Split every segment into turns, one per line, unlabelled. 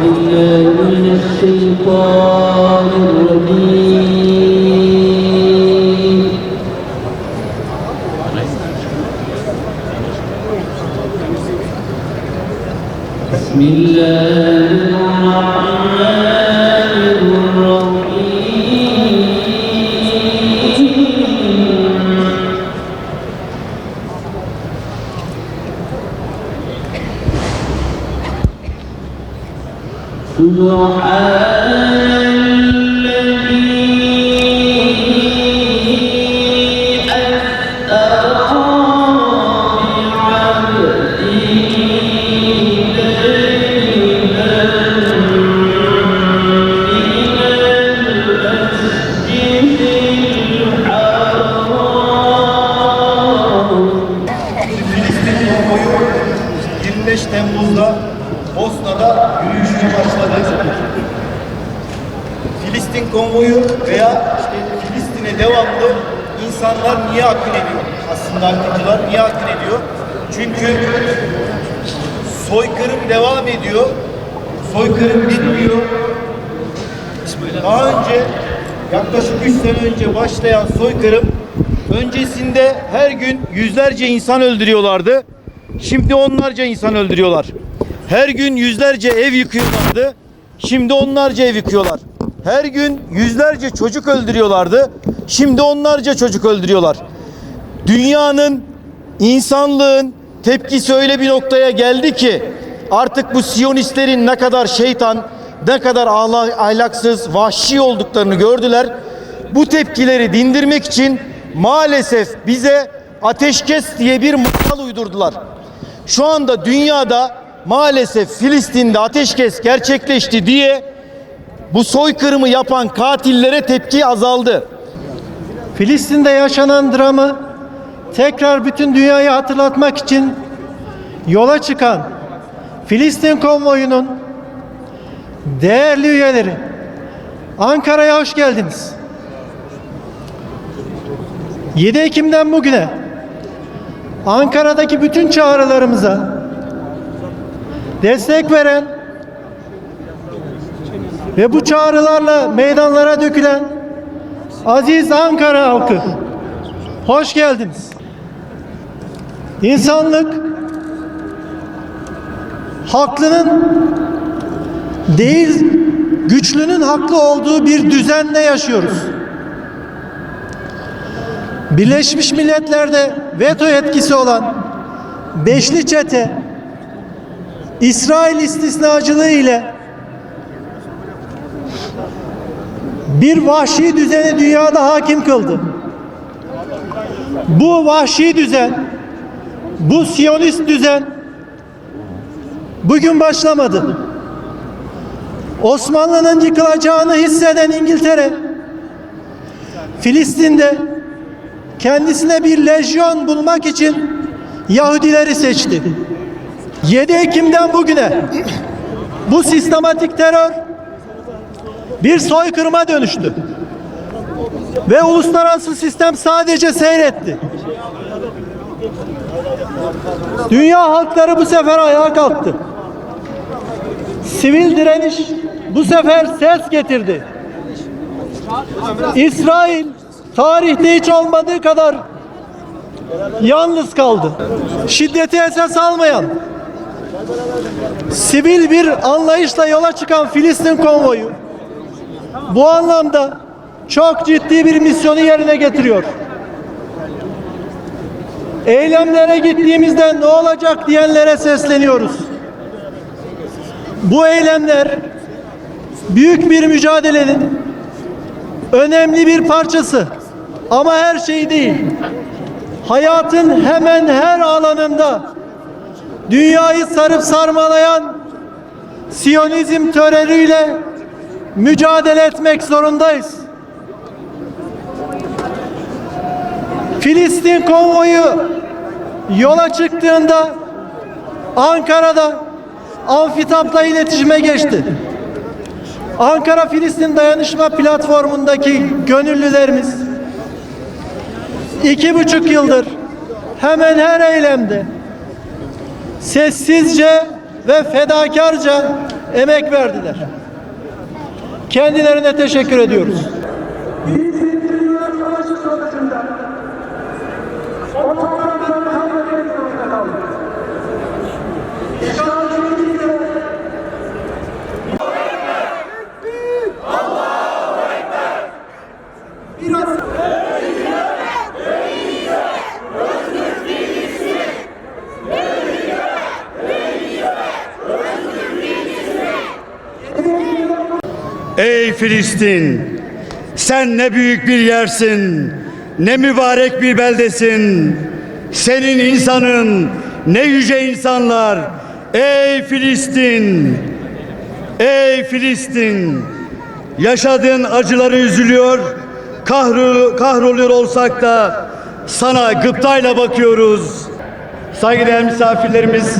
بالله من الشيطان الرجيم. بسم الله الرحمن الرحيم. سبحان الذي أسرى بعبده ليلا من المسجد الحرام.
Filistin konvoyu 25 Temmuz'da Bosna'da yürüyüşüne başladı. Filistin konvoyu veya işte Filistin'e devamlı insanlar niye akın ediyor? Aslında akıncılar niye akın ediyor? Çünkü soykırım devam ediyor. Soykırım bitmiyor. Daha önce yaklaşık 3 sene önce başlayan soykırım öncesinde her gün yüzlerce insan öldürüyorlardı. Şimdi onlarca insan öldürüyorlar. Her gün yüzlerce ev yıkıyorlardı. Şimdi onlarca ev yıkıyorlar. Her gün yüzlerce çocuk öldürüyorlardı. Şimdi onlarca çocuk öldürüyorlar. Dünyanın, insanlığın tepkisi öyle bir noktaya geldi ki artık bu Siyonistlerin ne kadar şeytan, ne kadar ahlaksız, vahşi olduklarını gördüler. Bu tepkileri dindirmek için maalesef bize ateşkes diye bir masal uydurdular. Şu anda dünyada maalesef Filistin'de ateşkes gerçekleşti diye bu soykırımı yapan katillere tepki azaldı.
Filistin'de yaşanan dramı tekrar bütün dünyaya hatırlatmak için yola çıkan Filistin konvoyunun değerli üyeleri, Ankara'ya hoş geldiniz. 7 Ekim'den bugüne Ankara'daki bütün çağrılarımıza destek veren ve bu çağrılarla meydanlara dökülen aziz Ankara halkı, hoş geldiniz. İnsanlık haklının değil, güçlünün haklı olduğu bir düzende yaşıyoruz. Birleşmiş Milletler'de veto yetkisi olan Beşli Çete, İsrail istisnacılığı ile bir vahşi düzeni dünyada hakim kıldı. Bu vahşi düzen, bu Siyonist düzen bugün başlamadı. Osmanlı'nın yıkılacağını hisseden İngiltere, Filistin'de kendisine bir lejyon bulmak için Yahudileri seçti. 7 Ekim'den bugüne bu sistematik terör bir soykırıma dönüştü. Ve uluslararası sistem sadece seyretti. Dünya halkları bu sefer ayağa kalktı. Sivil direniş bu sefer ses getirdi. İsrail tarihte hiç olmadığı kadar yalnız kaldı. Şiddeti esas almayan, sivil bir anlayışla yola çıkan Filistin konvoyu bu anlamda çok ciddi bir misyonu yerine getiriyor. Eylemlere gittiğimizde ne olacak diyenlere sesleniyoruz. Bu eylemler büyük bir mücadelenin önemli bir parçası ama her şey değil. Hayatın hemen her alanında dünyayı sarıp sarmalayan Siyonizm terörüyle mücadele etmek zorundayız. Filistin konvoyu yola çıktığında Ankara'da Amfitap'la iletişime geçti. Ankara Filistin Dayanışma Platformu'ndaki gönüllülerimiz 2,5 yıldır hemen her eylemde sessizce ve fedakarca emek verdiler. Kendilerine teşekkür ediyoruz.
Ey Filistin! Sen ne büyük bir yersin, ne mübarek bir beldesin. Senin insanın, ne yüce insanlar. Ey Filistin! Ey Filistin! Yaşadığın acıları üzülüyor, kahroluyor olsak da sana gıptayla bakıyoruz. Saygıdeğer misafirlerimiz,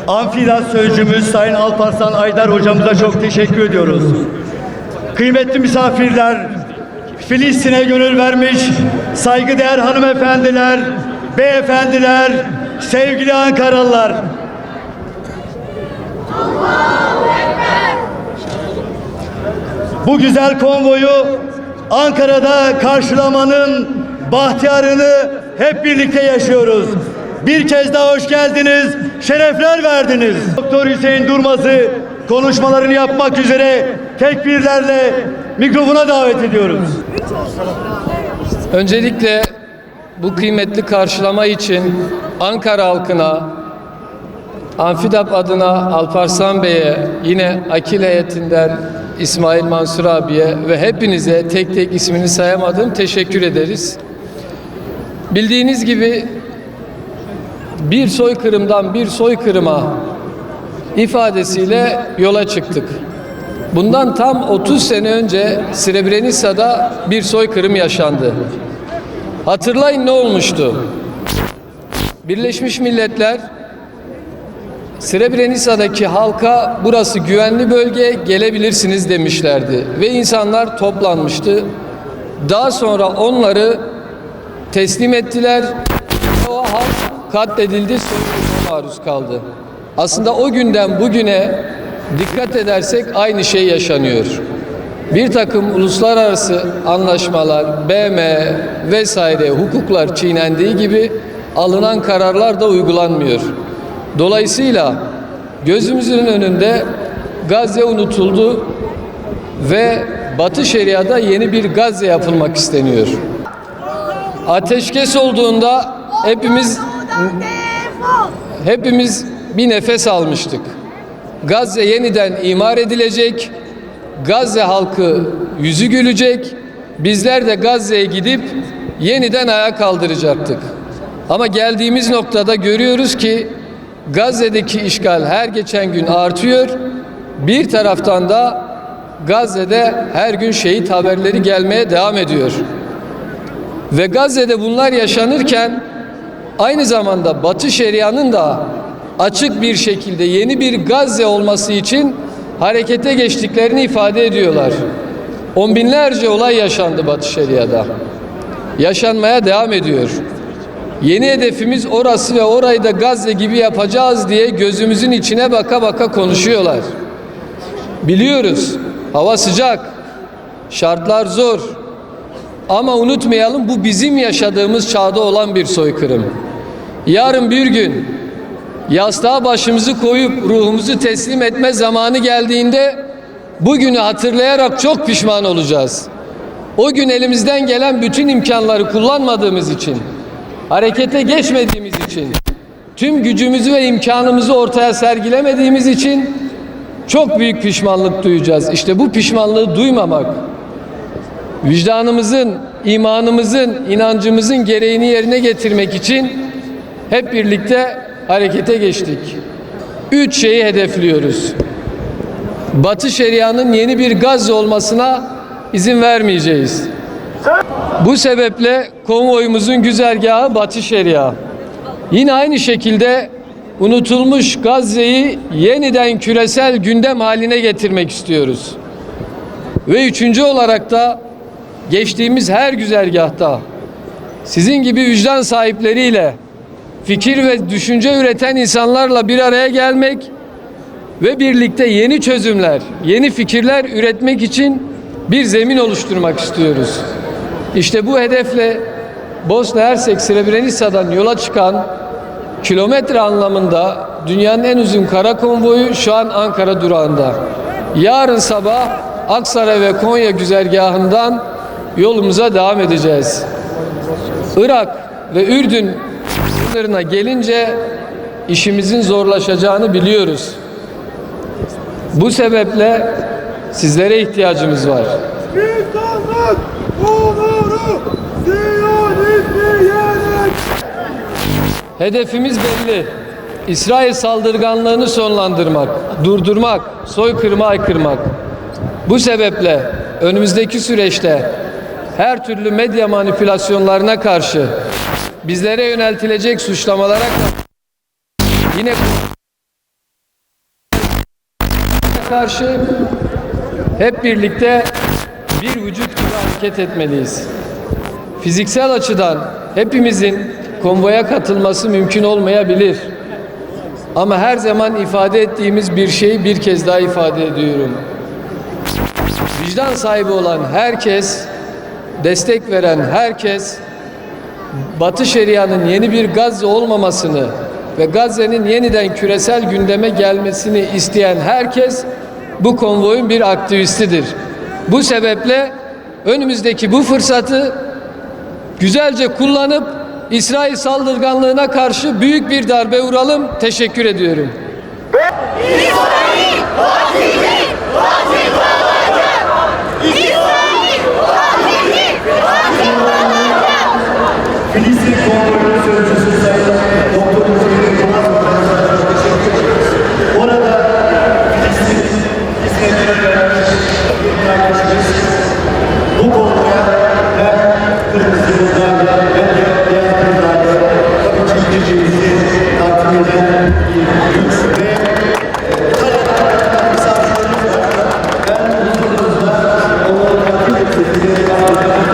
Amfidat Sözcümüz Sayın Alparslan Aydar hocamıza çok teşekkür ediyoruz. Kıymetli misafirler, Filistin'e gönül vermiş saygıdeğer hanımefendiler, beyefendiler, sevgili Ankaralılar. Bu güzel konvoyu Ankara'da karşılamanın bahtiyarını hep birlikte yaşıyoruz. Bir kez daha hoş geldiniz, şerefler verdiniz. Doktor Hüseyin Durmaz'ı konuşmalarını yapmak üzere tekbirlerle mikrofona davet ediyoruz.
Öncelikle bu kıymetli karşılama için Ankara halkına, Amfidap adına Alparslan Bey'e, yine Akil heyetinden İsmail Mansur abiye ve hepinize tek tek ismini sayamadığım teşekkür ederiz. Bildiğiniz gibi bir soykırımdan bir soykırıma ifadesiyle yola çıktık. Bundan tam 30 sene önce Srebrenica'da bir soykırım yaşandı. Hatırlayın ne olmuştu? Birleşmiş Milletler Srebrenica'daki halka burası güvenli bölge, gelebilirsiniz demişlerdi ve insanlar toplanmıştı. Daha sonra onları teslim ettiler. O halk katledildi, soykırıma maruz kaldı. Aslında o günden bugüne dikkat edersek aynı şey yaşanıyor. Bir takım uluslararası anlaşmalar, BM vesaire hukuklar çiğnendiği gibi alınan kararlar da uygulanmıyor. Dolayısıyla gözümüzün önünde Gazze unutuldu ve Batı Şeria'da yeni bir Gazze yapılmak isteniyor. Ateşkes olduğunda hepimiz bir nefes almıştık. Gazze yeniden imar edilecek, Gazze halkı yüzü gülecek, bizler de Gazze'ye gidip yeniden ayağa kaldıracaktık. Ama geldiğimiz noktada görüyoruz ki Gazze'deki işgal her geçen gün artıyor. Bir taraftan da Gazze'de her gün şehit haberleri gelmeye devam ediyor. Ve Gazze'de bunlar yaşanırken aynı zamanda Batı Şeria'nın da açık bir şekilde yeni bir Gazze olması için harekete geçtiklerini ifade ediyorlar. On binlerce olay yaşandı Batı Şeria'da. Yaşanmaya devam ediyor. Yeni hedefimiz orası ve orayı da Gazze gibi yapacağız diye gözümüzün içine baka baka konuşuyorlar. Biliyoruz, hava sıcak, şartlar zor. Ama unutmayalım, bu bizim yaşadığımız çağda olan bir soykırım. Yarın bir gün yastığa başımızı koyup ruhumuzu teslim etme zamanı geldiğinde bugünü hatırlayarak çok pişman olacağız. O gün elimizden gelen bütün imkanları kullanmadığımız için, harekete geçmediğimiz için, tüm gücümüzü ve imkanımızı ortaya sergilemediğimiz için çok büyük pişmanlık duyacağız. İşte bu pişmanlığı duymamak, vicdanımızın, imanımızın, inancımızın gereğini yerine getirmek için hep birlikte harekete geçtik. 3 şeyi hedefliyoruz. Batı Şeria'nın yeni bir Gazze olmasına izin vermeyeceğiz. Bu sebeple konvoyumuzun güzergahı Batı Şeria. Yine aynı şekilde unutulmuş Gazze'yi yeniden küresel gündem haline getirmek istiyoruz. Ve 3. olarak da geçtiğimiz her güzergahta sizin gibi vicdan sahipleriyle, fikir ve düşünce üreten insanlarla bir araya gelmek ve birlikte yeni çözümler, yeni fikirler üretmek için bir zemin oluşturmak istiyoruz. İşte bu hedefle Bosna Hersek Srebrenica'dan yola çıkan kilometre anlamında dünyanın en uzun kara konvoyu şu an Ankara durağında. Yarın sabah Aksaray ve Konya güzergahından yolumuza devam edeceğiz. Irak ve Ürdün sınırına gelince işimizin zorlaşacağını biliyoruz. Bu sebeple sizlere ihtiyacımız var.
İnsanlık onuru Siyonizmi yener.
Hedefimiz belli. İsrail saldırganlığını sonlandırmak, durdurmak, soykırıma aykırmak. Bu sebeple önümüzdeki süreçte her türlü medya manipülasyonlarına karşı, bizlere yöneltilecek suçlamalara yine karşı hep birlikte bir vücut gibi hareket etmeliyiz. Fiziksel açıdan hepimizin konvoya katılması mümkün olmayabilir. Ama her zaman ifade ettiğimiz bir şeyi bir kez daha ifade ediyorum. Vicdan sahibi olan herkes, destek veren herkes, Batı Şeria'nın yeni bir Gazze olmamasını ve Gazze'nin yeniden küresel gündeme gelmesini isteyen herkes bu konvoyun bir aktivistidir. Bu sebeple önümüzdeki bu fırsatı güzelce kullanıp İsrail saldırganlığına karşı büyük bir darbe vuralım. Teşekkür ediyorum.
İsrail katili, katil kalacak. İsrail katili, katil kalacak.
Filistin konvoyunun sözcüsü Sayın Doktor Hüseyin Yılmaz'a çok teşekkür ediyoruz. Orada Filistin hizmetine vermiş bir arkadaşımız bu konvoya hem kırmızı yıldızlarla hem de beyaz yıldızlarla tabii ki birbirimizi takdim eden bir güç ve misafirlerimiz var. Ben huzurunuzda onları takdim etmesini